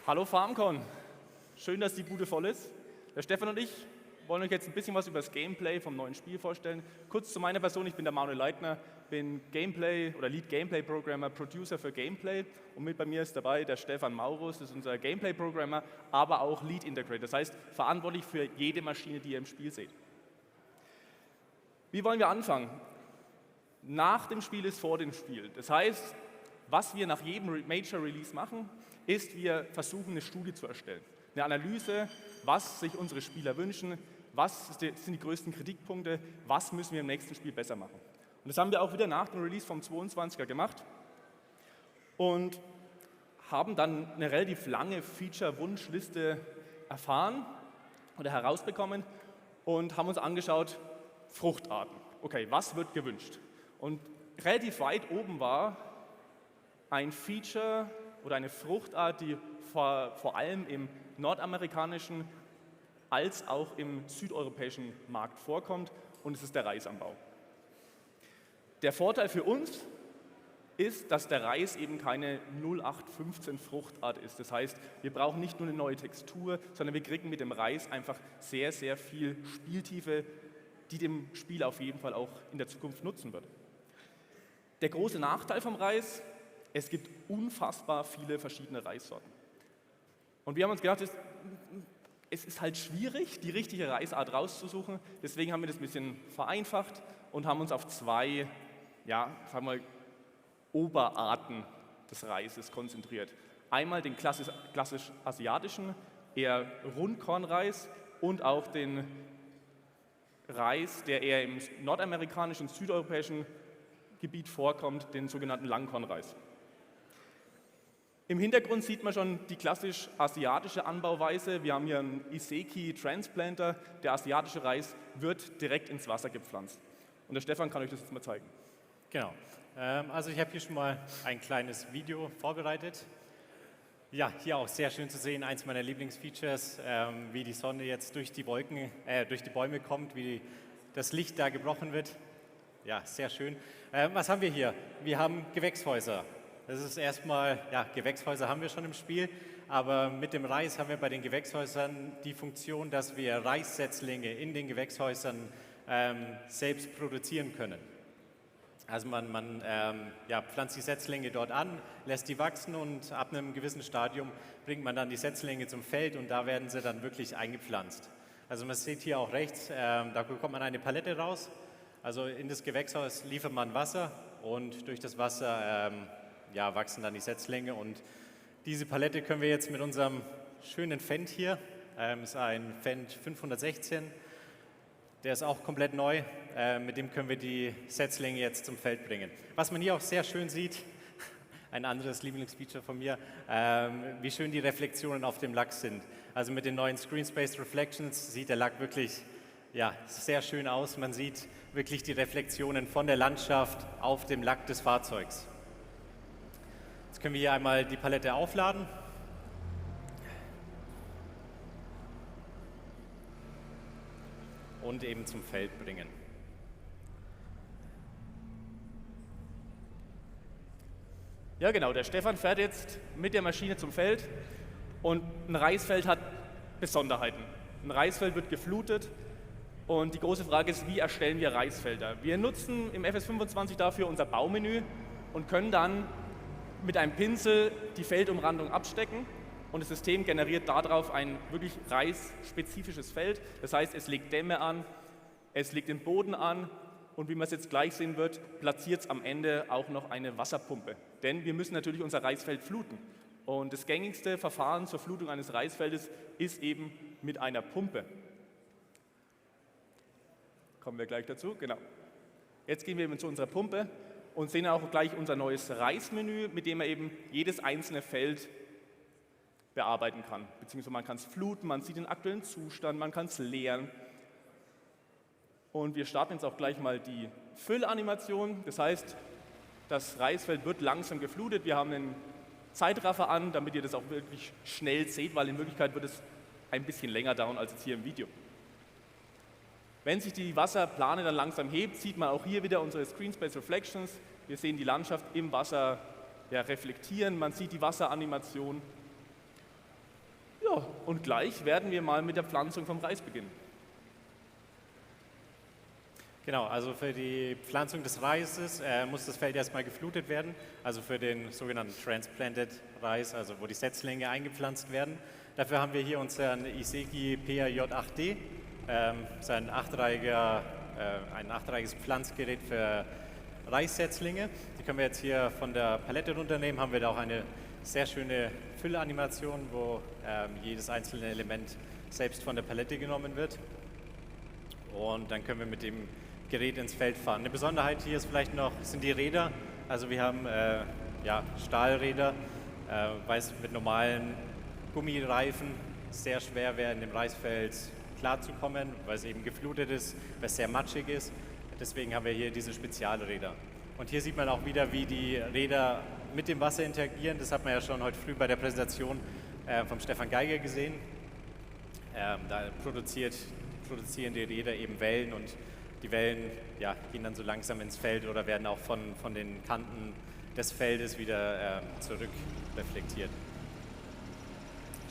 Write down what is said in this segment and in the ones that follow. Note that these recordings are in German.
Hallo FarmCon, schön, dass die Bude voll ist. Der Stefan und ich wollen euch jetzt ein bisschen was über das Gameplay vom neuen Spiel vorstellen. Kurz zu meiner Person, ich bin der Manuel Leitner, bin Gameplay oder Lead Gameplay Programmer, Producer für Gameplay und mit bei mir ist dabei der Stefan Maurus, das ist unser Gameplay Programmer, aber auch Lead Integrator, das heißt verantwortlich für jede Maschine, die ihr im Spiel seht. Wie wollen wir anfangen? Nach dem Spiel ist vor dem Spiel. Das heißt, was wir nach jedem Major Release machen, ist, wir versuchen eine Studie zu erstellen. Eine Analyse, was sich unsere Spieler wünschen, was sind die größten Kritikpunkte, was müssen wir im nächsten Spiel besser machen. Und das haben wir auch wieder nach dem Release vom 22er gemacht und haben dann eine relativ lange Feature-Wunschliste erfahren oder herausbekommen und haben uns angeschaut, Fruchtarten. Okay, was wird gewünscht? Und relativ weit oben war ein Feature oder eine Fruchtart, die vor allem im nordamerikanischen als auch im südeuropäischen Markt vorkommt, und es ist der Reisanbau. Der Vorteil für uns ist, dass der Reis eben keine 0815 Fruchtart ist. Das heißt, wir brauchen nicht nur eine neue Textur, sondern wir kriegen mit dem Reis einfach sehr, sehr viel Spieltiefe, die dem Spiel auf jeden Fall auch in der Zukunft nutzen wird. Der große Nachteil vom Reis: Es gibt unfassbar viele verschiedene Reissorten. Und wir haben uns gedacht, es ist halt schwierig, die richtige Reisart rauszusuchen. Deswegen haben wir das ein bisschen vereinfacht und haben uns auf zwei, sagen wir, Oberarten des Reises konzentriert. Einmal den klassisch asiatischen, eher Rundkornreis, und auch den Reis, der eher im nordamerikanischen, südeuropäischen Gebiet vorkommt, den sogenannten Langkornreis. Im Hintergrund sieht man schon die klassisch asiatische Anbauweise. Wir haben hier einen Iseki Transplanter. Der asiatische Reis wird direkt ins Wasser gepflanzt. Und der Stefan kann euch das jetzt mal zeigen. Genau. Also ich habe hier schon mal ein kleines Video vorbereitet. Ja, hier auch sehr schön zu sehen, eins meiner Lieblingsfeatures, wie die Sonne jetzt durch die Bäume kommt, wie das Licht da gebrochen wird. Ja, sehr schön. Was haben wir hier? Wir haben Gewächshäuser. Das ist erstmal, Gewächshäuser haben wir schon im Spiel, aber mit dem Reis haben wir bei den Gewächshäusern die Funktion, dass wir Reissetzlinge in den Gewächshäusern selbst produzieren können. Also man pflanzt die Setzlinge dort an, lässt die wachsen und ab einem gewissen Stadium bringt man dann die Setzlinge zum Feld und da werden sie dann wirklich eingepflanzt. Also man sieht hier auch rechts, da bekommt man eine Palette raus. Also in das Gewächshaus liefert man Wasser und durch das Wasser wachsen dann die Setzlinge, und diese Palette können wir jetzt mit unserem schönen Fendt hier, ist ein Fendt 516, der ist auch komplett neu, mit dem können wir die Setzlinge jetzt zum Feld bringen. Was man hier auch sehr schön sieht, ein anderes Lieblingsfeature von mir, wie schön die Reflexionen auf dem Lack sind. Also mit den neuen Screen Space Reflections sieht der Lack wirklich sehr schön aus. Man sieht wirklich die Reflexionen von der Landschaft auf dem Lack des Fahrzeugs. Jetzt können wir hier einmal die Palette aufladen. Und eben zum Feld bringen. Ja genau, der Stefan fährt jetzt mit der Maschine zum Feld, und ein Reisfeld hat Besonderheiten. Ein Reisfeld wird geflutet und die große Frage ist, wie erstellen wir Reisfelder? Wir nutzen im FS25 dafür unser Baumenü und können dann mit einem Pinsel die Feldumrandung abstecken, und das System generiert darauf ein wirklich reisspezifisches Feld. Das heißt, es legt Dämme an, es legt den Boden an, und wie man es jetzt gleich sehen wird, platziert es am Ende auch noch eine Wasserpumpe. Denn wir müssen natürlich unser Reisfeld fluten. Und das gängigste Verfahren zur Flutung eines Reisfeldes ist eben mit einer Pumpe. Kommen wir gleich dazu, genau. Jetzt gehen wir eben zu unserer Pumpe und sehen auch gleich unser neues Reismenü, mit dem man eben jedes einzelne Feld bearbeiten kann. Beziehungsweise man kann es fluten, man sieht den aktuellen Zustand, man kann es leeren. Und wir starten jetzt auch gleich mal die Füllanimation. Das heißt, das Reisfeld wird langsam geflutet. Wir haben einen Zeitraffer an, damit ihr das auch wirklich schnell seht, weil in Wirklichkeit wird es ein bisschen länger dauern als jetzt hier im Video. Wenn sich die Wasserplane dann langsam hebt, sieht man auch hier wieder unsere Screen Space Reflections. Wir sehen die Landschaft im Wasser reflektieren, man sieht die Wasseranimation und gleich werden wir mal mit der Pflanzung vom Reis beginnen. Genau, also für die Pflanzung des Reises muss das Feld erstmal geflutet werden, also für den sogenannten Transplanted Reis, also wo die Setzlinge eingepflanzt werden. Dafür haben wir hier unseren Iseki PRJ8D, ein achtreihiges Pflanzgerät für Reissetzlinge. Die können wir jetzt hier von der Palette runternehmen, haben wir da auch eine sehr schöne Füllanimation, wo jedes einzelne Element selbst von der Palette genommen wird. Und dann können wir mit dem Gerät ins Feld fahren. Eine Besonderheit hier ist vielleicht noch, sind die Räder. Also wir haben Stahlräder, weil es mit normalen Gummireifen sehr schwer wäre, in dem Reisfeld klarzukommen, weil es eben geflutet ist, weil es sehr matschig ist. Deswegen haben wir hier diese Spezialräder. Und hier sieht man auch wieder, wie die Räder mit dem Wasser interagieren. Das hat man ja schon heute früh bei der Präsentation vom Stefan Geiger gesehen. Da produzieren die Räder eben Wellen und die Wellen gehen dann so langsam ins Feld oder werden auch von den Kanten des Feldes wieder zurück reflektiert.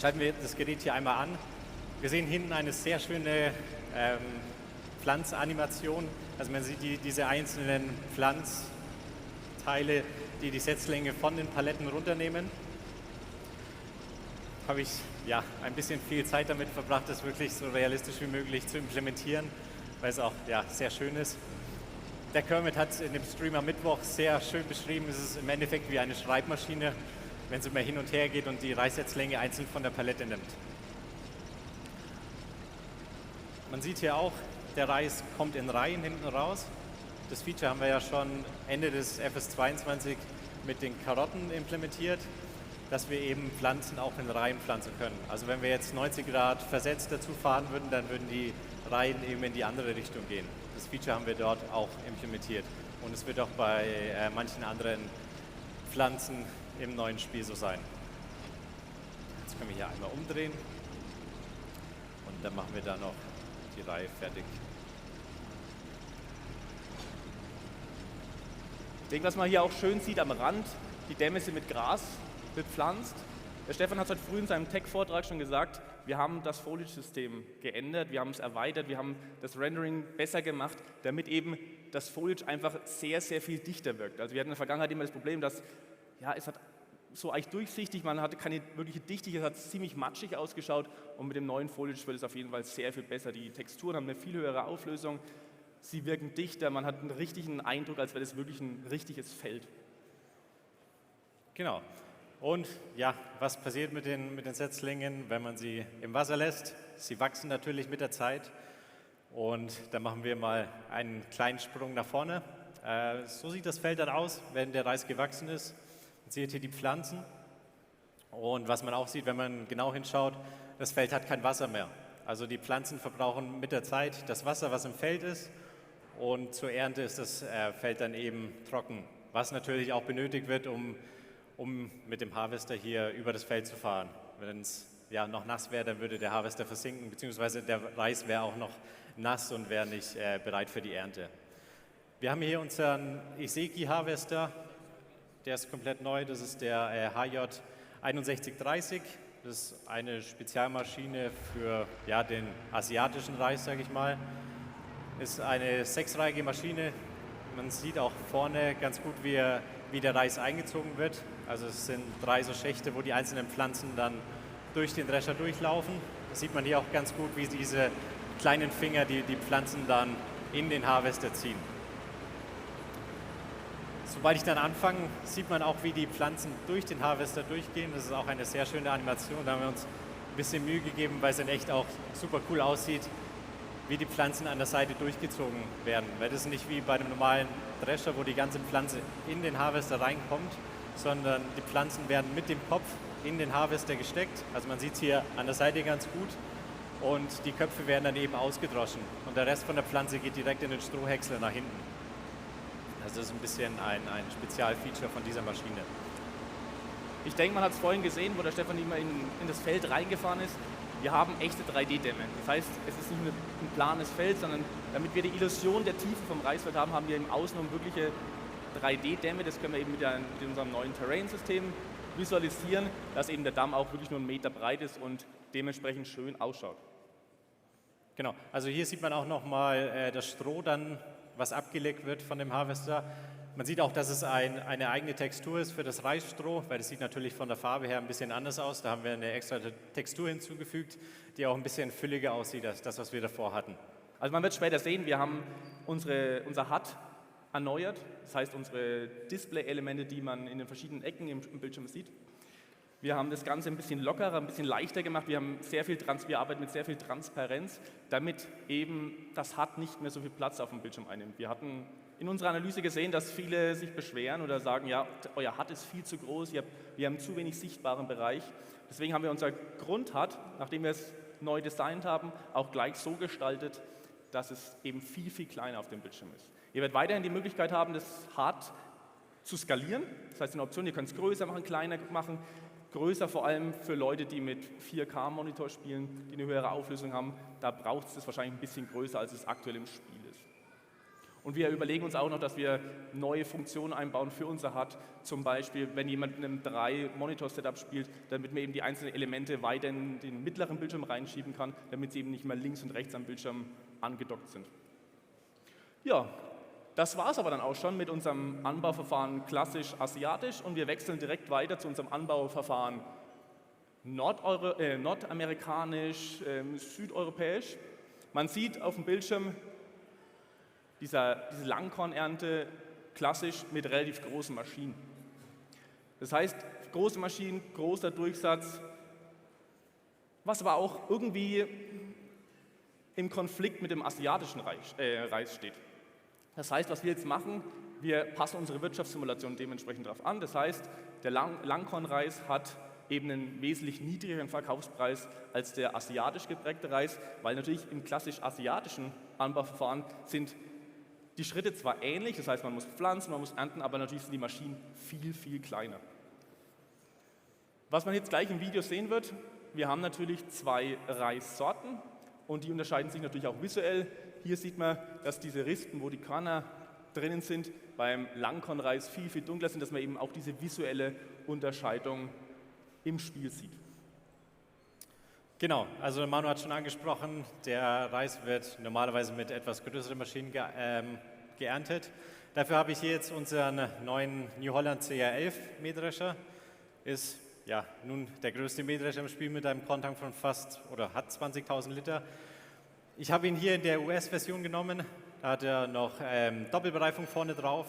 Schalten wir das Gerät hier einmal an. Wir sehen hinten eine sehr schöne Pflanzanimation. Also man sieht diese einzelnen Pflanzteile, die die Setzlinge von den Paletten runternehmen. Habe ich ein bisschen viel Zeit damit verbracht, das wirklich so realistisch wie möglich zu implementieren, weil es auch sehr schön ist. Der Kermit hat in dem Stream am Mittwoch sehr schön beschrieben, es ist im Endeffekt wie eine Schreibmaschine, wenn es immer hin und her geht und die Reissetzlinge einzeln von der Palette nimmt. Man sieht hier auch, der Reis kommt in Reihen hinten raus. Das Feature haben wir ja schon Ende des FS22 mit den Karotten implementiert, dass wir eben Pflanzen auch in Reihen pflanzen können. Also wenn wir jetzt 90 Grad versetzt dazu fahren würden, dann würden die Reihen eben in die andere Richtung gehen. Das Feature haben wir dort auch implementiert. Und es wird auch bei manchen anderen Pflanzen im neuen Spiel so sein. Jetzt können wir hier einmal umdrehen und dann machen wir da noch die Reihe fertig. Ich denke, was man hier auch schön sieht am Rand, die Dämme sind mit Gras bepflanzt. Der Stefan hat es heute früh in seinem Tech-Vortrag schon gesagt, wir haben das Foliage-System geändert, wir haben es erweitert, wir haben das Rendering besser gemacht, damit eben das Foliage einfach sehr, sehr viel dichter wirkt. Also wir hatten in der Vergangenheit immer das Problem, dass es hat so eigentlich durchsichtig, man hatte keine wirkliche Dichte, es hat ziemlich matschig ausgeschaut und mit dem neuen Foliage wird es auf jeden Fall sehr viel besser. Die Texturen haben eine viel höhere Auflösung, sie wirken dichter, man hat einen richtigen Eindruck, als wäre das wirklich ein richtiges Feld. Genau. Und was passiert mit den Setzlingen, wenn man sie im Wasser lässt? Sie wachsen natürlich mit der Zeit und da machen wir mal einen kleinen Sprung nach vorne. So sieht das Feld dann aus, wenn der Reis gewachsen ist. Man sieht hier die Pflanzen und was man auch sieht, wenn man genau hinschaut, das Feld hat kein Wasser mehr. Also die Pflanzen verbrauchen mit der Zeit das Wasser, was im Feld ist und zur Ernte ist das Feld dann eben trocken, was natürlich auch benötigt wird, um mit dem Harvester hier über das Feld zu fahren. Wenn es noch nass wäre, dann würde der Harvester versinken, beziehungsweise der Reis wäre auch noch nass und wäre nicht bereit für die Ernte. Wir haben hier unseren Iseki Harvester, der ist komplett neu, das ist der HJ6130. Das ist eine Spezialmaschine für den asiatischen Reis, sage ich mal. Ist eine 6-reihige Maschine. Man sieht auch vorne ganz gut, wie der Reis eingezogen wird. Also es sind 3 so Schächte, wo die einzelnen Pflanzen dann durch den Drescher durchlaufen. Das sieht man hier auch ganz gut, wie diese kleinen Finger die Pflanzen dann in den Harvester ziehen. Sobald ich dann anfange, sieht man auch, wie die Pflanzen durch den Harvester durchgehen. Das ist auch eine sehr schöne Animation. Da haben wir uns ein bisschen Mühe gegeben, weil es in echt auch super cool aussieht, wie die Pflanzen an der Seite durchgezogen werden. Weil das ist nicht wie bei einem normalen Drescher, wo die ganze Pflanze in den Harvester reinkommt, sondern die Pflanzen werden mit dem Kopf in den Harvester gesteckt. Also man sieht es hier an der Seite ganz gut. Und die Köpfe werden dann eben ausgedroschen. Und der Rest von der Pflanze geht direkt in den Strohhäcksler nach hinten. Also das ist ein bisschen ein Spezialfeature von dieser Maschine. Ich denke, man hat es vorhin gesehen, wo der Stefan immer in das Feld reingefahren ist. Wir haben echte 3D-Dämme. Das heißt, es ist nicht nur ein planes Feld, sondern damit wir die Illusion der Tiefe vom Reisfeld haben, haben wir im Außenrum wirkliche 3D-Dämme. Das können wir eben mit unserem neuen Terrain-System visualisieren, dass eben der Damm auch wirklich nur 1 Meter breit ist und dementsprechend schön ausschaut. Genau, also hier sieht man auch nochmal das Stroh dann, was abgelegt wird von dem Harvester. Man sieht auch, dass es eine eigene Textur ist für das Reisstroh, weil das sieht natürlich von der Farbe her ein bisschen anders aus. Da haben wir eine extra Textur hinzugefügt, die auch ein bisschen fülliger aussieht als das, was wir davor hatten. Also man wird später sehen, wir haben unser HUD erneuert, das heißt unsere Display-Elemente, die man in den verschiedenen Ecken im Bildschirm sieht. Wir haben das Ganze ein bisschen lockerer, ein bisschen leichter gemacht. Wir arbeiten mit sehr viel Transparenz, damit eben das HUD nicht mehr so viel Platz auf dem Bildschirm einnimmt. Wir hatten in unserer Analyse gesehen, dass viele sich beschweren oder sagen, ja, euer HUD ist viel zu groß, wir haben zu wenig sichtbaren Bereich. Deswegen haben wir unser Grund-HUD, nachdem wir es neu designt haben, auch gleich so gestaltet, dass es eben viel, viel kleiner auf dem Bildschirm ist. Ihr werdet weiterhin die Möglichkeit haben, das HUD zu skalieren. Das heißt, eine Option, ihr könnt es größer machen, kleiner machen. Größer vor allem für Leute, die mit 4K-Monitor spielen, die eine höhere Auflösung haben. Da braucht es das wahrscheinlich ein bisschen größer, als es aktuell im Spiel ist. Und wir überlegen uns auch noch, dass wir neue Funktionen einbauen für unser HUD. Zum Beispiel, wenn jemand in einem 3-Monitor-Setup spielt, damit man eben die einzelnen Elemente weiter in den mittleren Bildschirm reinschieben kann, damit sie eben nicht mehr links und rechts am Bildschirm angedockt sind. Ja, das war es aber dann auch schon mit unserem Anbauverfahren klassisch-asiatisch und wir wechseln direkt weiter zu unserem Anbauverfahren nordamerikanisch, südeuropäisch. Man sieht auf dem Bildschirm diese Langkornernte klassisch mit relativ großen Maschinen. Das heißt, große Maschinen, großer Durchsatz, was aber auch irgendwie im Konflikt mit dem asiatischen Reis steht. Das heißt, was wir jetzt machen, wir passen unsere Wirtschaftssimulation dementsprechend darauf an. Das heißt, der Langkornreis hat eben einen wesentlich niedrigeren Verkaufspreis als der asiatisch geprägte Reis, weil natürlich im klassisch-asiatischen Anbauverfahren sind die Schritte zwar ähnlich, das heißt, man muss pflanzen, man muss ernten, aber natürlich sind die Maschinen viel, viel kleiner. Was man jetzt gleich im Video sehen wird, wir haben natürlich 2 Reissorten und die unterscheiden sich natürlich auch visuell. Hier sieht man, dass diese Rispen, wo die Körner drinnen sind, beim Langkornreis viel, viel dunkler sind, dass man eben auch diese visuelle Unterscheidung im Spiel sieht. Genau, also Manu hat schon angesprochen, der Reis wird normalerweise mit etwas größeren Maschinen geerntet. Dafür habe ich hier jetzt unseren neuen New Holland CR11 Mähdrescher. Ist ja nun der größte Mähdrescher im Spiel mit einem Korntank von hat 20.000 Liter. Ich habe ihn hier in der US-Version genommen, da hat er noch Doppelbereifung vorne drauf,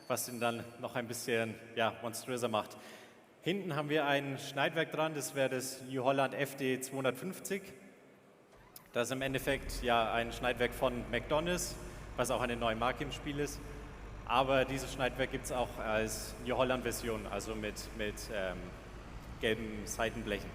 was ihn dann noch ein bisschen monströser macht. Hinten haben wir ein Schneidwerk dran, das wäre das New Holland FD 250. Das ist im Endeffekt ein Schneidwerk von McDonald's, was auch eine neue Marke im Spiel ist. Aber dieses Schneidwerk gibt es auch als New Holland-Version, also mit gelben Seitenblechen.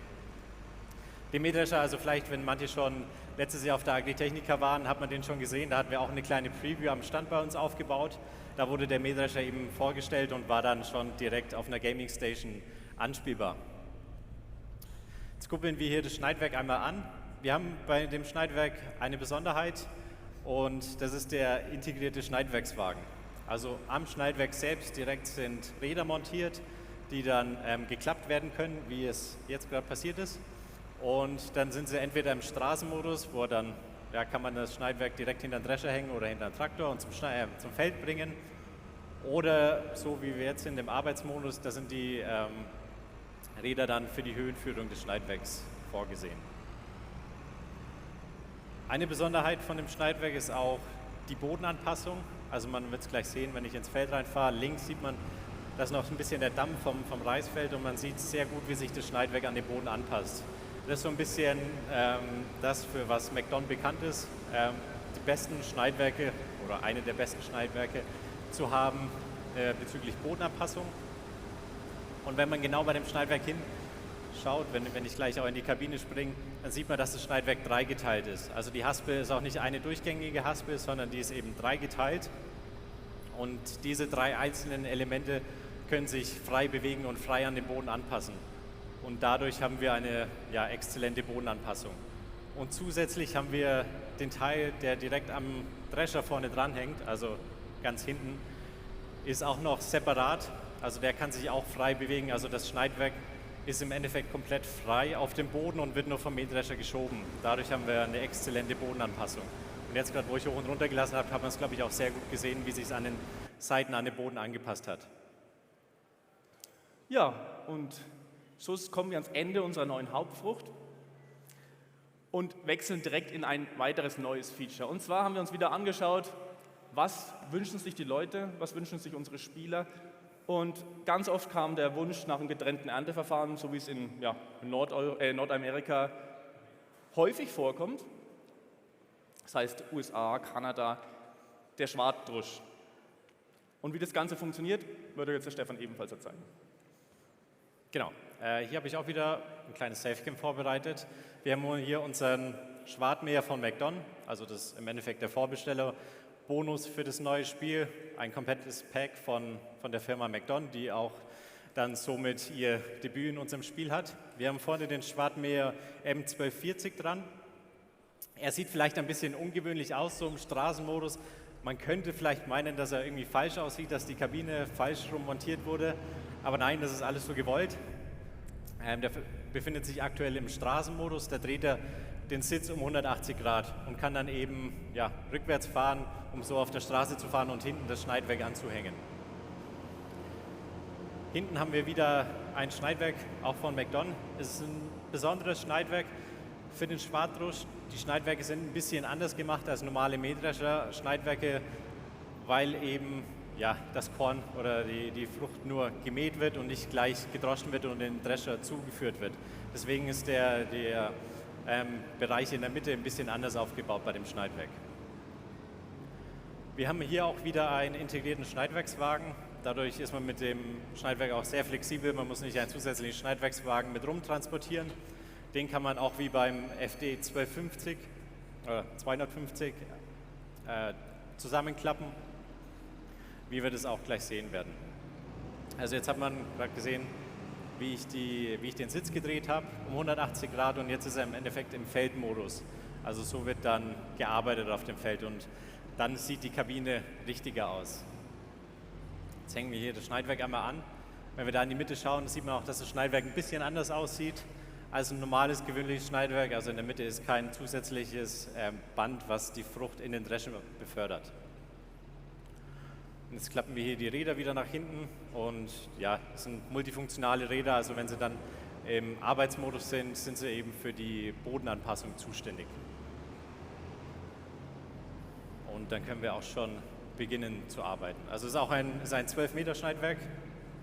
Den Mähdrescher, also vielleicht, wenn manche schon letztes Jahr auf der Agritechnica waren, hat man den schon gesehen. Da hatten wir auch eine kleine Preview am Stand bei uns aufgebaut. Da wurde der Mähdrescher eben vorgestellt und war dann schon direkt auf einer Gaming Station anspielbar. Jetzt kuppeln wir hier das Schneidwerk einmal an. Wir haben bei dem Schneidwerk eine Besonderheit und das ist der integrierte Schneidwerkswagen. Also am Schneidwerk selbst direkt sind Räder montiert, die dann geklappt werden können, wie es jetzt gerade passiert ist. Und dann sind sie entweder im Straßenmodus, wo dann kann man das Schneidwerk direkt hinter den Drescher hängen oder hinter den Traktor und zum Feld bringen. Oder so wie wir jetzt sind im Arbeitsmodus, da sind die Räder dann für die Höhenführung des Schneidwerks vorgesehen. Eine Besonderheit von dem Schneidwerk ist auch die Bodenanpassung. Also man wird es gleich sehen, wenn ich ins Feld reinfahre. Links sieht man, da ist noch ein bisschen der Dampf vom Reisfeld und man sieht sehr gut, wie sich das Schneidwerk an den Boden anpasst. Das ist so ein bisschen das, für was McDon bekannt ist, die besten Schneidwerke oder eine der besten Schneidwerke zu haben bezüglich Bodenanpassung. Und wenn man genau bei dem Schneidwerk hinschaut, wenn ich gleich auch in die Kabine springe, dann sieht man, dass das Schneidwerk dreigeteilt ist. Also die Haspel ist auch nicht eine durchgängige Haspel, sondern die ist eben dreigeteilt. Und diese 3 einzelnen Elemente können sich frei bewegen und frei an den Boden anpassen. Und dadurch haben wir eine exzellente Bodenanpassung. Und zusätzlich haben wir den Teil, der direkt am Drescher vorne dran hängt, also ganz hinten, ist auch noch separat. Also der kann sich auch frei bewegen. Also das Schneidwerk ist im Endeffekt komplett frei auf dem Boden und wird nur vom Mähdrescher geschoben. Dadurch haben wir eine exzellente Bodenanpassung. Und jetzt gerade, wo ich hoch und runter gelassen habe, hat man es, glaube ich, auch sehr gut gesehen, wie sich es an den Seiten an den Boden angepasst hat. Ja, und so kommen wir ans Ende unserer neuen Hauptfrucht und wechseln direkt in ein weiteres neues Feature. Und zwar haben wir uns wieder angeschaut, was wünschen sich die Leute, was wünschen sich unsere Spieler. Und ganz oft kam der Wunsch nach einem getrennten Ernteverfahren, so wie es in Nordamerika häufig vorkommt. Das heißt USA, Kanada, der Schwartdrusch. Und wie das Ganze funktioniert, würde jetzt der Stefan ebenfalls erzählen. Genau, hier habe ich auch wieder ein kleines Safecam vorbereitet. Wir haben hier unseren Schwartmäher von McDon, also das ist im Endeffekt der Vorbesteller-Bonus für das neue Spiel. Ein komplettes Pack von der Firma McDon, die auch dann somit ihr Debüt in unserem Spiel hat. Wir haben vorne den Schwartmäher M1240 dran. Er sieht vielleicht ein bisschen ungewöhnlich aus, so im Straßenmodus. Man könnte vielleicht meinen, dass er irgendwie falsch aussieht, dass die Kabine falsch rum montiert wurde. Aber nein, das ist alles so gewollt. Der befindet sich aktuell im Straßenmodus. Da dreht er den Sitz um 180 Grad und kann dann eben rückwärts fahren, um so auf der Straße zu fahren und hinten das Schneidwerk anzuhängen. Hinten haben wir wieder ein Schneidwerk, auch von McDon. Es ist ein besonderes Schneidwerk für den Schwartdrusch. Die Schneidwerke sind ein bisschen anders gemacht als normale Mähdrescher-Schneidwerke, weil eben das Korn oder die Frucht nur gemäht wird und nicht gleich gedroschen wird und den Drescher zugeführt wird. Deswegen ist der Bereich in der Mitte ein bisschen anders aufgebaut bei dem Schneidwerk. Wir haben hier auch wieder einen integrierten Schneidwerkswagen. Dadurch ist man mit dem Schneidwerk auch sehr flexibel. Man muss nicht einen zusätzlichen Schneidwerkswagen mit rumtransportieren. Den kann man auch wie beim FD 1250 oder 250 zusammenklappen, wie wir das auch gleich sehen werden. Also jetzt hat man gerade gesehen, wie ich den Sitz gedreht habe, um 180 Grad, und jetzt ist er im Endeffekt im Feldmodus. Also so wird dann gearbeitet auf dem Feld und dann sieht die Kabine richtiger aus. Jetzt hängen wir hier das Schneidwerk einmal an. Wenn wir da in die Mitte schauen, sieht man auch, dass das Schneidwerk ein bisschen anders aussieht als ein normales, gewöhnliches Schneidwerk. Also in der Mitte ist kein zusätzliches Band, was die Frucht in den Drescher befördert. Und jetzt klappen wir hier die Räder wieder nach hinten und es sind multifunktionale Räder, also wenn sie dann im Arbeitsmodus sind, sind sie eben für die Bodenanpassung zuständig. Und dann können wir auch schon beginnen zu arbeiten. Also es ist auch ein 12 Meter Schneidwerk,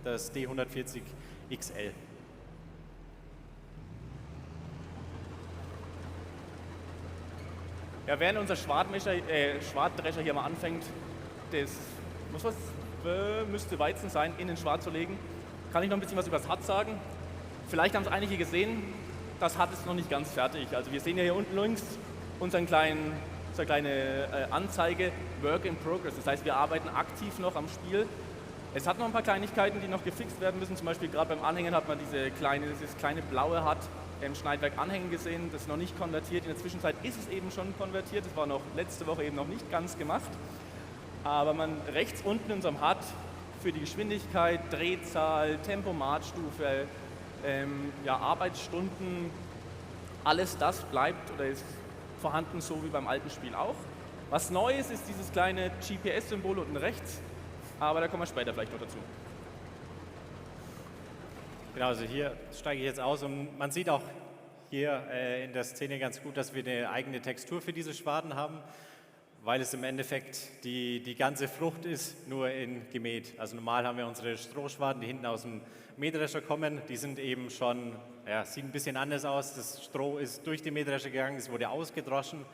das D140 XL. Ja, während unser Schwartdrescher hier mal anfängt, müsste Weizen sein, in den Schwart zu legen, kann ich noch ein bisschen was über das HUD sagen. Vielleicht haben es einige gesehen, das HUD ist noch nicht ganz fertig. Also wir sehen ja hier unten links unsere kleine Anzeige Work in Progress. Das heißt, wir arbeiten aktiv noch am Spiel. Es hat noch ein paar Kleinigkeiten, die noch gefixt werden müssen. Zum Beispiel gerade beim Anhängen hat man dieses kleine blaue HUD im Schneidwerk anhängen gesehen. Das ist noch nicht konvertiert. In der Zwischenzeit ist es eben schon konvertiert. Das war noch letzte Woche eben noch nicht ganz gemacht. Aber man rechts unten in unserem HUD für die Geschwindigkeit, Drehzahl, Tempomatstufe, Arbeitsstunden, alles das bleibt oder ist vorhanden, so wie beim alten Spiel auch. Was neu ist dieses kleine GPS-Symbol unten rechts, aber da kommen wir später vielleicht noch dazu. Genau, also hier steige ich jetzt aus und man sieht auch hier in der Szene ganz gut, dass wir eine eigene Textur für diese Schwaden haben, weil es im Endeffekt die ganze Frucht ist, nur in gemäht. Also normal haben wir unsere Strohschwaden, die hinten aus dem Mähdrescher kommen, die sind eben schon, sieht ein bisschen anders aus. Das Stroh ist durch den Mähdrescher gegangen, es wurde ausgedroschen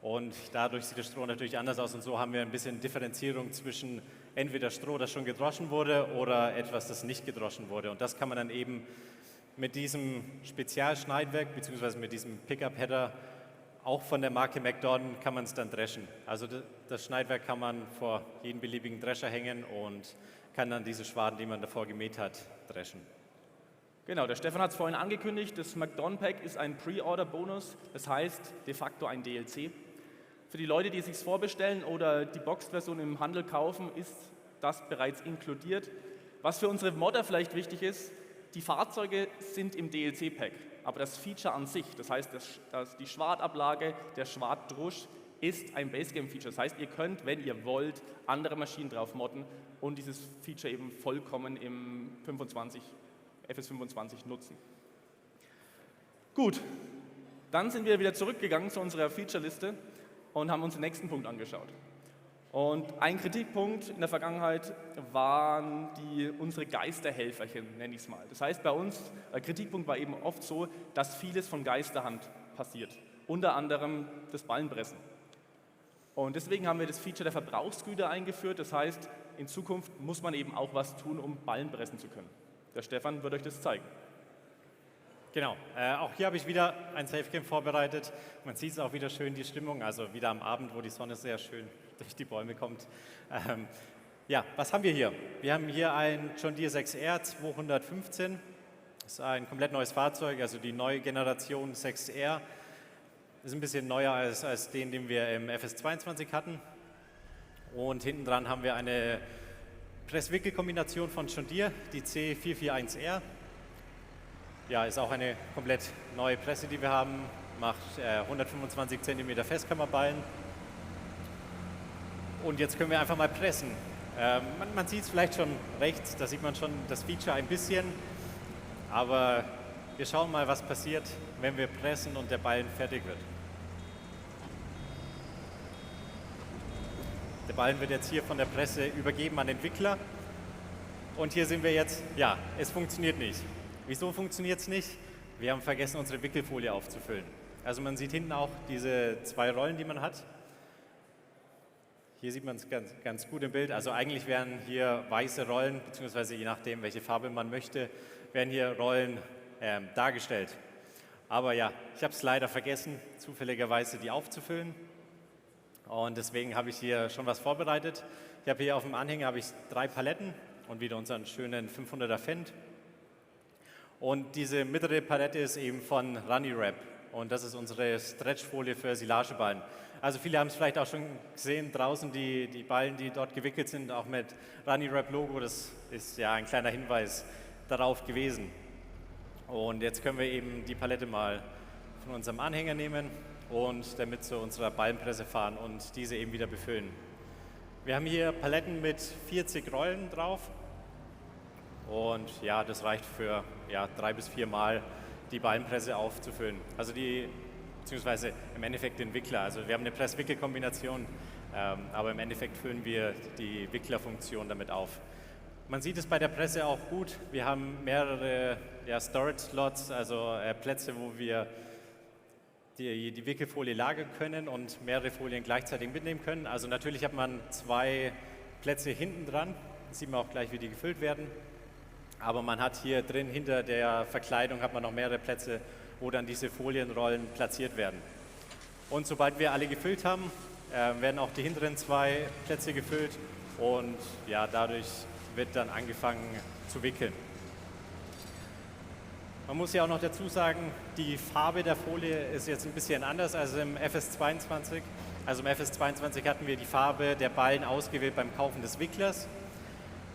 und dadurch sieht das Stroh natürlich anders aus und so haben wir ein bisschen Differenzierung zwischen entweder Stroh, das schon gedroschen wurde oder etwas, das nicht gedroschen wurde. Und das kann man dann eben mit diesem Spezialschneidwerk bzw. mit diesem Pickup-Header auch von der Marke McDon kann man es dann dreschen. Also das Schneidwerk kann man vor jeden beliebigen Drescher hängen und kann dann diese Schwaden, die man davor gemäht hat, dreschen. Genau, der Stefan hat es vorhin angekündigt, das McDon Pack ist ein Pre-Order-Bonus, das heißt de facto ein DLC. Für die Leute, die es sich vorbestellen oder die Boxed-Version im Handel kaufen, ist das bereits inkludiert. Was für unsere Modder vielleicht wichtig ist, die Fahrzeuge sind im DLC-Pack, aber das Feature an sich, das heißt die Schwartablage, der Schwartdrusch, ist ein Basecamp-Feature. Das heißt, ihr könnt, wenn ihr wollt, andere Maschinen drauf modden und dieses Feature eben vollkommen im FS25 nutzen. Gut, dann sind wir wieder zurückgegangen zu unserer Feature-Liste und haben uns den nächsten Punkt angeschaut. Und ein Kritikpunkt in der Vergangenheit waren unsere Geisterhelferchen, nenne ich es mal. Das heißt, bei uns, Kritikpunkt war eben oft so, dass vieles von Geisterhand passiert. Unter anderem das Ballenpressen. Und deswegen haben wir das Feature der Verbrauchsgüter eingeführt. Das heißt, in Zukunft muss man eben auch was tun, um Ballen pressen zu können. Der Stefan wird euch das zeigen. Genau, auch hier habe ich wieder ein Safecam vorbereitet. Man sieht es auch wieder schön, die Stimmung, also wieder am Abend, wo die Sonne sehr schön durch die Bäume kommt. Ja, was haben wir hier? Wir haben hier ein John Deere 6R 215. Das ist ein komplett neues Fahrzeug, also die neue Generation 6R. Ist ein bisschen neuer als den wir im FS22 hatten. Und hinten dran haben wir eine Presswickelkombination von John Deere, die C441R. Ja, ist auch eine komplett neue Presse, die wir haben. Macht 125 cm Festkammerballen. Und jetzt können wir einfach mal pressen. Man sieht es vielleicht schon rechts, da sieht man schon das Feature ein bisschen. Aber wir schauen mal, was passiert, wenn wir pressen und der Ballen fertig wird. Der Ballen wird jetzt hier von der Presse übergeben an den Wickler. Und hier sind wir jetzt, ja, es funktioniert nicht. Wieso funktioniert es nicht? Wir haben vergessen, unsere Wickelfolie aufzufüllen. Also man sieht hinten auch diese zwei Rollen, die man hat. Hier sieht man es ganz gut im Bild. Also eigentlich wären hier weiße Rollen, beziehungsweise je nachdem, welche Farbe man möchte, werden hier Rollen dargestellt. Aber ja, ich habe es leider vergessen, zufälligerweise die aufzufüllen. Und deswegen habe ich hier schon was vorbereitet. Ich habe hier auf dem Anhänger 3 Paletten und wieder unseren schönen 500er Fendt. Und diese mittlere Palette ist eben von Runny-Wrap. Und das ist unsere Stretchfolie für Silageballen. Also viele haben es vielleicht auch schon gesehen, draußen die Ballen, die dort gewickelt sind, auch mit Runny-Wrap-Logo. Das ist ja ein kleiner Hinweis darauf gewesen. Und jetzt können wir eben die Palette mal von unserem Anhänger nehmen und damit zu unserer Ballenpresse fahren und diese eben wieder befüllen. Wir haben hier Paletten mit 40 Rollen drauf und ja, das reicht für 3 bis 4 Mal die Ballenpresse aufzufüllen. Also beziehungsweise im Endeffekt den Wickler. Also wir haben eine Press-Wickel-Kombination, aber im Endeffekt füllen wir die Wicklerfunktion damit auf. Man sieht es bei der Presse auch gut. Wir haben mehrere Storage-Slots, also Plätze, wo wir die Wickelfolie lagern können und mehrere Folien gleichzeitig mitnehmen können. Also natürlich hat man 2 Plätze hinten dran, das sieht man auch gleich, wie die gefüllt werden. Aber man hat hier drin, hinter der Verkleidung, hat man noch mehrere Plätze, wo dann diese Folienrollen platziert werden. Und sobald wir alle gefüllt haben, werden auch die hinteren 2 Plätze gefüllt und ja, dadurch wird dann angefangen zu wickeln. Man muss ja auch noch dazu sagen, die Farbe der Folie ist jetzt ein bisschen anders als im FS22. Also im FS22 hatten wir die Farbe der Ballen ausgewählt beim Kaufen des Wicklers.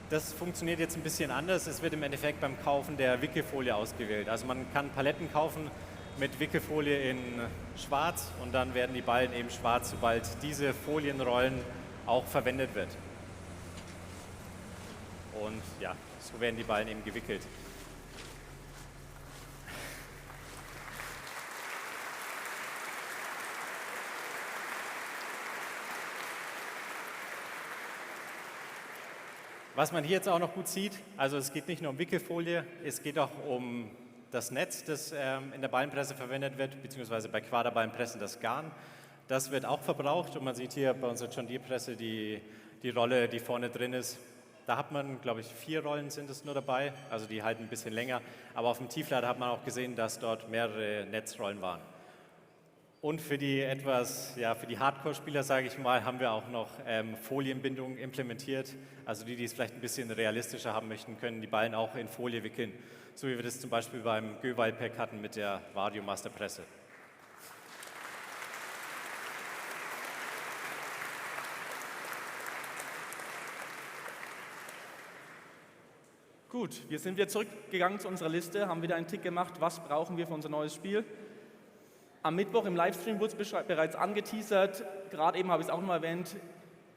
Das funktioniert jetzt ein bisschen anders. Es wird im Endeffekt beim Kaufen der Wickelfolie ausgewählt. Also man kann Paletten kaufen mit Wickelfolie in schwarz und dann werden die Ballen eben schwarz, sobald diese Folienrollen auch verwendet wird. Und ja, so werden die Ballen eben gewickelt. Was man hier jetzt auch noch gut sieht, also es geht nicht nur um Wickelfolie, es geht auch um das Netz, das in der Ballenpresse verwendet wird, beziehungsweise bei Quaderballenpressen das Garn. Das wird auch verbraucht und man sieht hier bei unserer John Deere Presse die Rolle, die vorne drin ist. Da hat man, glaube ich, 4 Rollen sind es nur dabei, also die halten ein bisschen länger. Aber auf dem Tieflader hat man auch gesehen, dass dort mehrere Netzrollen waren. Und für die Hardcore-Spieler, sage ich mal, haben wir auch noch Folienbindung implementiert. Also die es vielleicht ein bisschen realistischer haben möchten, können die Ballen auch in Folie wickeln. So wie wir das zum Beispiel beim Göweil-Pack hatten mit der Vario Masterpresse. Gut, wir sind wieder zurückgegangen zu unserer Liste, haben wieder einen Tick gemacht, was brauchen wir für unser neues Spiel. Am Mittwoch im Livestream wurde es bereits angeteasert, gerade eben habe ich es auch noch mal erwähnt,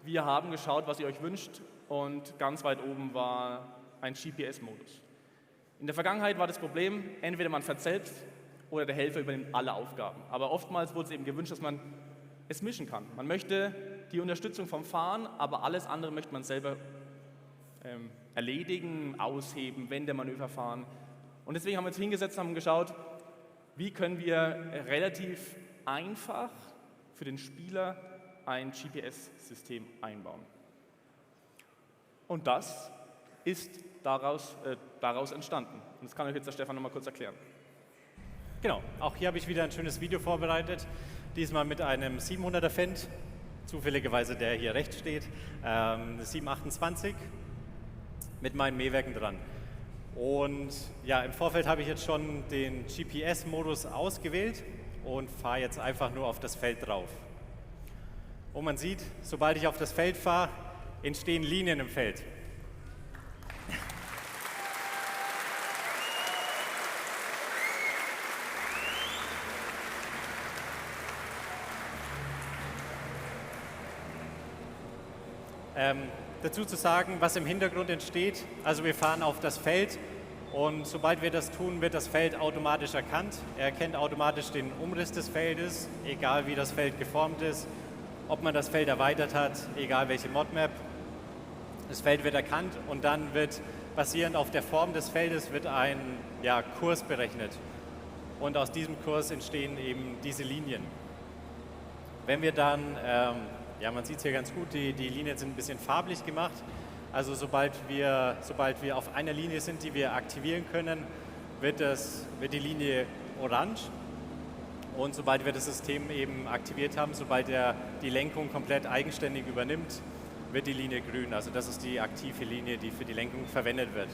wir haben geschaut, was ihr euch wünscht und ganz weit oben war ein GPS-Modus. In der Vergangenheit war das Problem, entweder man fährt selbst oder der Helfer übernimmt alle Aufgaben. Aber oftmals wurde es eben gewünscht, dass man es mischen kann. Man möchte die Unterstützung vom Fahren, aber alles andere möchte man selber erledigen, ausheben, Wendemanöver fahren. Und deswegen haben wir uns hingesetzt und haben geschaut, wie können wir relativ einfach für den Spieler ein GPS-System einbauen. Und das ist daraus entstanden. Und das kann euch jetzt der Stefan noch mal kurz erklären. Genau, auch hier habe ich wieder ein schönes Video vorbereitet, diesmal mit einem 700er Fendt, zufälligerweise der hier rechts steht, 728 mit meinen Mähwerken dran. Und ja, im Vorfeld habe ich jetzt schon den GPS-Modus ausgewählt und fahre jetzt einfach nur auf das Feld drauf. Und man sieht, sobald ich auf das Feld fahre, entstehen Linien im Feld. Dazu zu sagen, was im Hintergrund entsteht, also wir fahren auf das Feld und sobald wir das tun, wird das Feld automatisch erkannt. Er erkennt automatisch den Umriss des Feldes, egal wie das Feld geformt ist, ob man das Feld erweitert hat, egal welche Modmap. Das Feld wird erkannt und dann wird basierend auf der Form des Feldes wird ein Kurs berechnet. Und aus diesem Kurs entstehen eben diese Linien. Wenn wir dann man sieht es hier ganz gut, die Linien sind ein bisschen farblich gemacht. Also sobald wir auf einer Linie sind, die wir aktivieren können, wird die Linie orange. Und sobald wir das System eben aktiviert haben, sobald er die Lenkung komplett eigenständig übernimmt, wird die Linie grün. Also das ist die aktive Linie, die für die Lenkung verwendet wird.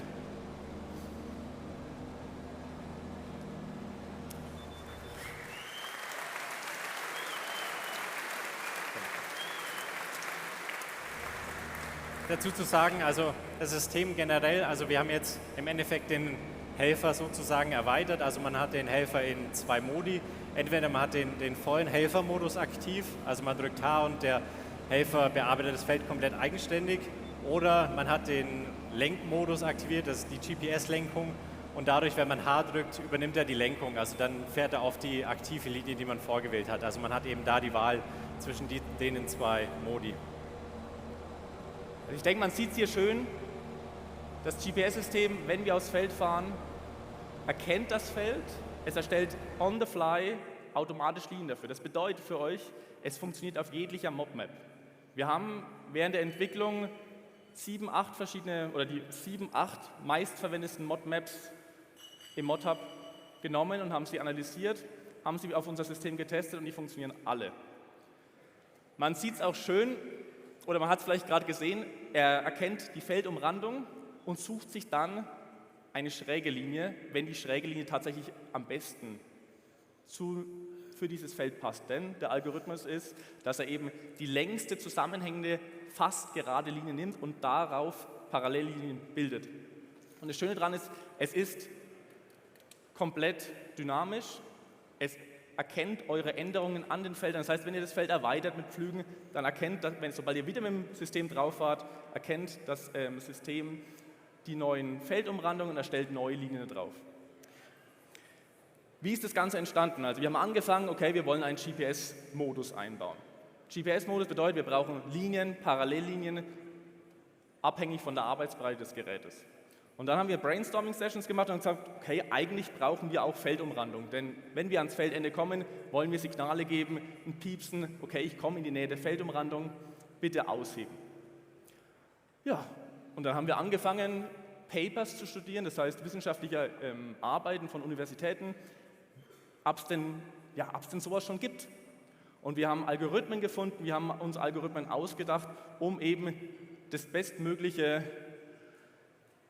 Dazu zu sagen, also das System generell, also wir haben jetzt im Endeffekt den Helfer sozusagen erweitert, also man hat den Helfer in 2 Modi, entweder man hat den vollen Helfermodus aktiv, also man drückt H und der Helfer bearbeitet das Feld komplett eigenständig, oder man hat den Lenkmodus aktiviert, das ist die GPS-Lenkung, und dadurch, wenn man H drückt, übernimmt er die Lenkung, also dann fährt er auf die aktive Linie, die man vorgewählt hat, also man hat eben da die Wahl zwischen den 2 Modi. Also ich denke, man sieht es hier schön, das GPS-System, wenn wir aufs Feld fahren, erkennt das Feld, es erstellt on the fly automatisch Linien dafür. Das bedeutet für euch, es funktioniert auf jeglicher Modmap. Wir haben während der Entwicklung 7, 8 meistverwendeten Modmaps im ModHub genommen und haben sie analysiert, haben sie auf unser System getestet und die funktionieren alle. Man sieht es auch schön, oder man hat es vielleicht gerade gesehen, er erkennt die Feldumrandung und sucht sich dann eine schräge Linie, wenn die schräge Linie tatsächlich am besten für dieses Feld passt. Denn der Algorithmus ist, dass er eben die längste zusammenhängende, fast gerade Linie nimmt und darauf Parallellinien bildet. Und das Schöne daran ist, es ist komplett dynamisch, es erkennt eure Änderungen an den Feldern. Das heißt, wenn ihr das Feld erweitert mit Pflügen, dann erkennt, sobald ihr wieder mit dem System drauf fahrt, erkennt das System die neuen Feldumrandungen und erstellt neue Linien drauf. Wie ist das Ganze entstanden? Also wir haben angefangen, okay, wir wollen einen GPS-Modus einbauen. GPS-Modus bedeutet, wir brauchen Linien, Parallellinien, abhängig von der Arbeitsbreite des Gerätes. Und dann haben wir Brainstorming-Sessions gemacht und gesagt, okay, eigentlich brauchen wir auch Feldumrandung, denn wenn wir ans Feldende kommen, wollen wir Signale geben, ein Piepsen, okay, ich komme in die Nähe der Feldumrandung, bitte ausheben. Ja, und dann haben wir angefangen, Papers zu studieren, das heißt wissenschaftliche Arbeiten von Universitäten, ob es denn sowas schon gibt. Und wir haben Algorithmen gefunden, wir haben uns Algorithmen ausgedacht, um eben das Bestmögliche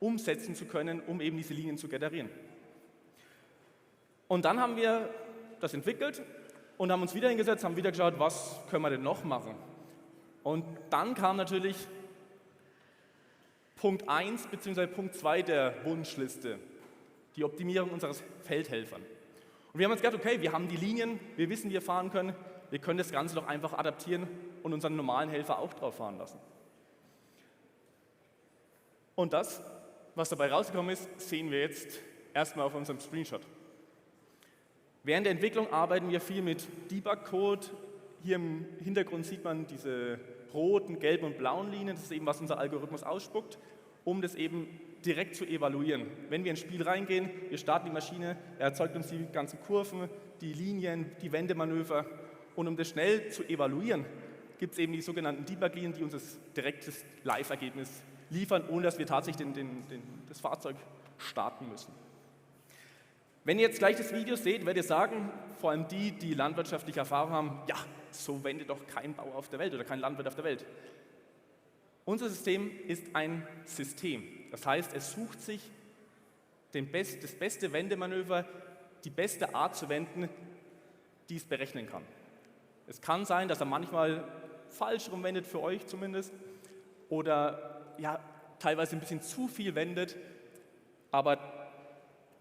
umsetzen zu können, um eben diese Linien zu generieren. Und dann haben wir das entwickelt und haben uns wieder hingesetzt, haben wieder geschaut, was können wir denn noch machen. Und dann kam natürlich Punkt 1 bzw. Punkt 2 der Wunschliste, die Optimierung unseres Feldhelfern. Und wir haben uns gedacht, okay, wir haben die Linien, wir wissen, wie wir fahren können, wir können das Ganze doch einfach adaptieren und unseren normalen Helfer auch drauf fahren lassen. Und das, was dabei rausgekommen ist, sehen wir jetzt erstmal auf unserem Screenshot. Während der Entwicklung arbeiten wir viel mit Debug-Code. Hier im Hintergrund sieht man diese roten, gelben und blauen Linien. Das ist eben, was unser Algorithmus ausspuckt, um das eben direkt zu evaluieren. Wenn wir ins Spiel reingehen, wir starten die Maschine, er erzeugt uns die ganzen Kurven, die Linien, die Wendemanöver. Und um das schnell zu evaluieren, gibt es eben die sogenannten Debug-Linien, die uns das direktes Live-Ergebnis liefern, ohne dass wir tatsächlich das Fahrzeug starten müssen. Wenn ihr jetzt gleich das Video seht, werdet ihr sagen, vor allem die, die landwirtschaftliche Erfahrung haben, ja, so wendet doch kein Bauer auf der Welt oder kein Landwirt auf der Welt. Unser System ist ein System. Das heißt, es sucht sich das beste Wendemanöver, die beste Art zu wenden, die es berechnen kann. Es kann sein, dass er manchmal falsch rumwendet, für euch zumindest, oder ja, teilweise ein bisschen zu viel wendet, aber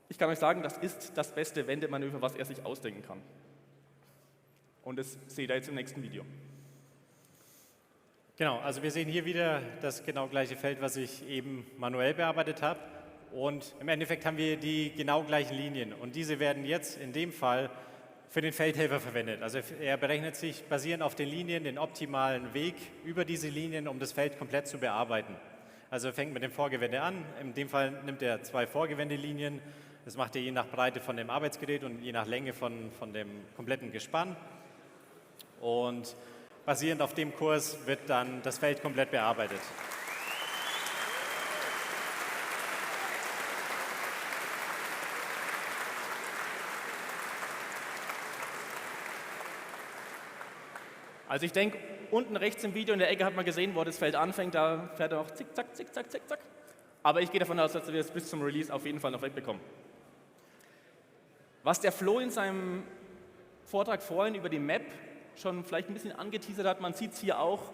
ich kann euch sagen, das ist das beste Wendemanöver, was er sich ausdenken kann. Und das seht ihr jetzt im nächsten Video. Genau, also wir sehen hier wieder das genau gleiche Feld, was ich eben manuell bearbeitet habe. Und im Endeffekt haben wir die genau gleichen Linien. Und diese werden jetzt in dem Fall für den Feldhelfer verwendet. Also er berechnet sich basierend auf den Linien den optimalen Weg über diese Linien, um das Feld komplett zu bearbeiten. Also er fängt mit dem Vorgewende an. In dem Fall nimmt er 2 Vorgewendelinien. Das macht er je nach Breite von dem Arbeitsgerät und je nach Länge von dem kompletten Gespann. Und basierend auf dem Kurs wird dann das Feld komplett bearbeitet. Also ich denke, unten rechts im Video in der Ecke hat man gesehen, wo das Feld anfängt, da fährt er noch zickzack, zickzack, zickzack. Aber ich gehe davon aus, dass wir das bis zum Release auf jeden Fall noch wegbekommen. Was der Flo in seinem Vortrag vorhin über die Map schon vielleicht ein bisschen angeteasert hat, man sieht es hier auch,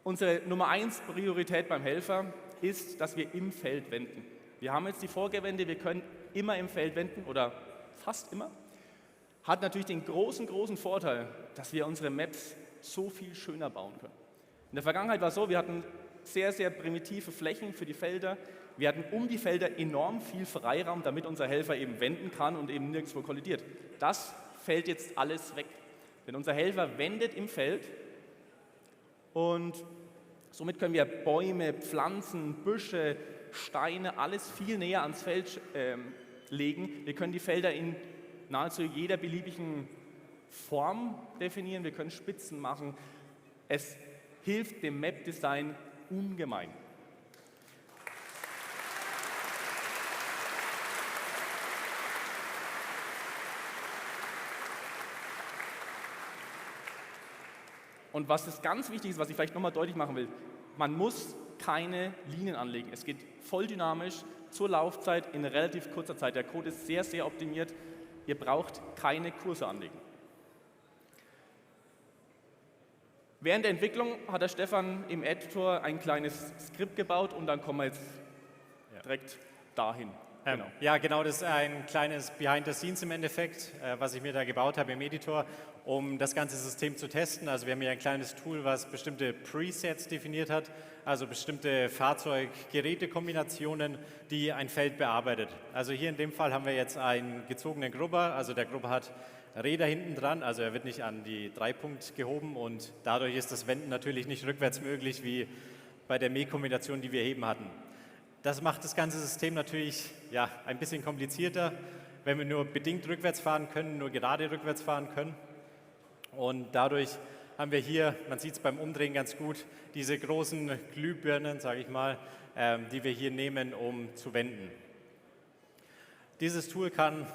unsere Nummer 1 Priorität beim Helfer ist, dass wir im Feld wenden. Wir haben jetzt die Vorgewende, wir können immer im Feld wenden oder fast immer. Hat natürlich den großen Vorteil, dass wir unsere Maps so viel schöner bauen können. In der Vergangenheit war es so, wir hatten sehr primitive Flächen für die Felder. Wir hatten um die Felder enorm viel Freiraum, damit unser Helfer eben wenden kann und eben nirgendwo kollidiert. Das fällt jetzt alles weg. Denn unser Helfer wendet im Feld und somit können wir Bäume, Pflanzen, Büsche, Steine, alles viel näher ans Feld legen. Wir können die Felder in nahezu jeder beliebigen Form definieren. Wir können Spitzen machen. Es hilft dem Map-Design ungemein. Und was ist ganz wichtig ist, was ich vielleicht nochmal deutlich machen will, man muss keine Linien anlegen. Es geht voll dynamisch zur Laufzeit in relativ kurzer Zeit. Der Code ist sehr optimiert. Ihr braucht keine Kurse anlegen. Während der Entwicklung hat der Stefan im Editor ein kleines Skript gebaut und dann kommen wir jetzt direkt dahin. Genau. Ja, genau, das ist ein kleines Behind the Scenes im Endeffekt, was ich mir da gebaut habe im Editor, um das ganze System zu testen. Also wir haben hier ein kleines Tool, was bestimmte Presets definiert hat, also bestimmte Fahrzeug-Geräte-Kombinationen, die ein Feld bearbeitet. Also hier in dem Fall haben wir jetzt einen gezogenen Grubber, also der Grubber hat Räder hinten dran, also er wird nicht an die 3-Punkt gehoben und dadurch ist das Wenden natürlich nicht rückwärts möglich wie bei der Mähkombination, die wir eben hatten. Das macht das ganze System natürlich ein bisschen komplizierter, wenn wir nur bedingt rückwärts fahren können, nur gerade rückwärts fahren können. Und dadurch haben wir hier, man sieht es beim Umdrehen ganz gut, diese großen Glühbirnen, sage ich mal, die wir hier nehmen, um zu wenden. Dieses Tool kann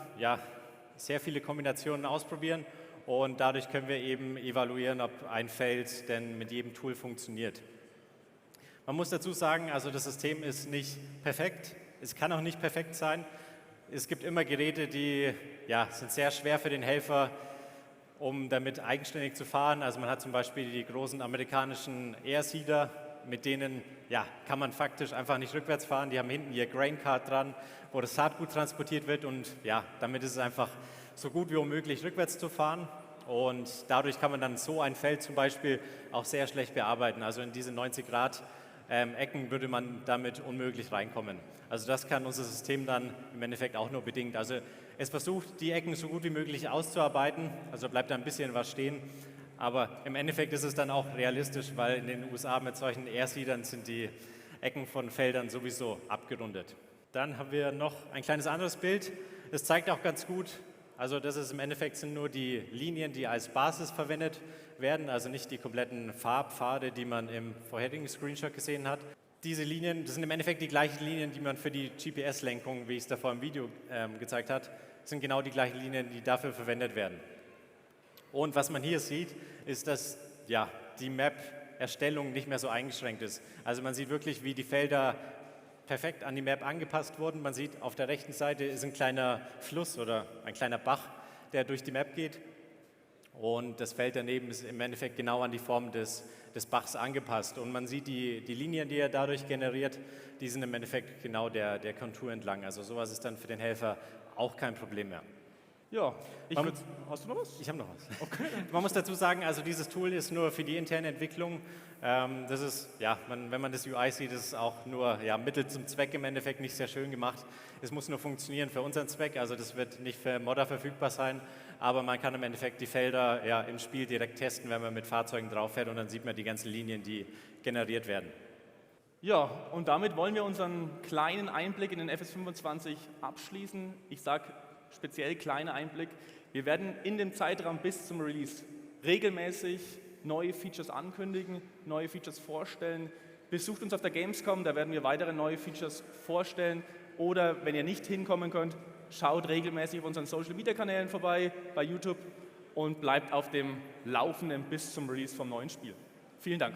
sehr viele Kombinationen ausprobieren und dadurch können wir eben evaluieren, ob ein Feld denn mit jedem Tool funktioniert. Man muss dazu sagen, also das System ist nicht perfekt, es kann auch nicht perfekt sein. Es gibt immer Geräte, die sind sehr schwer für den Helfer, um damit eigenständig zu fahren. Also man hat zum Beispiel die großen amerikanischen Airseeder mit denen kann man faktisch einfach nicht rückwärts fahren. Die haben hinten ihr Grain Cart dran, wo das Saatgut transportiert wird und damit ist es einfach so gut wie unmöglich rückwärts zu fahren. Und dadurch kann man dann so ein Feld zum Beispiel auch sehr schlecht bearbeiten. Also in diese 90 Grad Ecken würde man damit unmöglich reinkommen. Also das kann unser System dann im Endeffekt auch nur bedingt. Also es versucht, die Ecken so gut wie möglich auszuarbeiten, also bleibt da ein bisschen was stehen. Aber im Endeffekt ist es dann auch realistisch, weil in den USA mit solchen Airseedern sind die Ecken von Feldern sowieso abgerundet. Dann haben wir noch ein kleines anderes Bild. Das zeigt auch ganz gut, also das ist im Endeffekt sind nur die Linien, die als Basis verwendet werden, also nicht die kompletten Farbpfade, die man im vorherigen Screenshot gesehen hat. Diese Linien, das sind im Endeffekt die gleichen Linien, die man für die GPS-Lenkung, wie ich es davor im Video gezeigt habe, sind genau die gleichen Linien, die dafür verwendet werden. Und was man hier sieht, ist, dass die Map-Erstellung nicht mehr so eingeschränkt ist. Also man sieht wirklich, wie die Felder perfekt an die Map angepasst wurden. Man sieht, auf der rechten Seite ist ein kleiner Fluss oder ein kleiner Bach, der durch die Map geht. Und das Feld daneben ist im Endeffekt genau an die Form des Bachs angepasst. Und man sieht die Linien, die er dadurch generiert, die sind im Endeffekt genau der Kontur entlang. Also sowas ist dann für den Helfer auch kein Problem mehr. Ja, hast du noch was? Ich habe noch was. Okay. Man muss dazu sagen, also dieses Tool ist nur für die interne Entwicklung. Das ist, wenn man das UI sieht, ist es auch nur Mittel zum Zweck im Endeffekt, nicht sehr schön gemacht. Es muss nur funktionieren für unseren Zweck, also das wird nicht für Modder verfügbar sein, aber man kann im Endeffekt die Felder im Spiel direkt testen, wenn man mit Fahrzeugen drauf fährt und dann sieht man die ganzen Linien, die generiert werden. Ja, und damit wollen wir unseren kleinen Einblick in den FS25 abschließen. Ich sage speziell kleiner Einblick. Wir werden in dem Zeitraum bis zum Release regelmäßig neue Features ankündigen, neue Features vorstellen. Besucht uns auf der Gamescom, da werden wir weitere neue Features vorstellen. Oder wenn ihr nicht hinkommen könnt, schaut regelmäßig auf unseren Social-Media-Kanälen vorbei, bei YouTube und bleibt auf dem Laufenden bis zum Release vom neuen Spiel. Vielen Dank.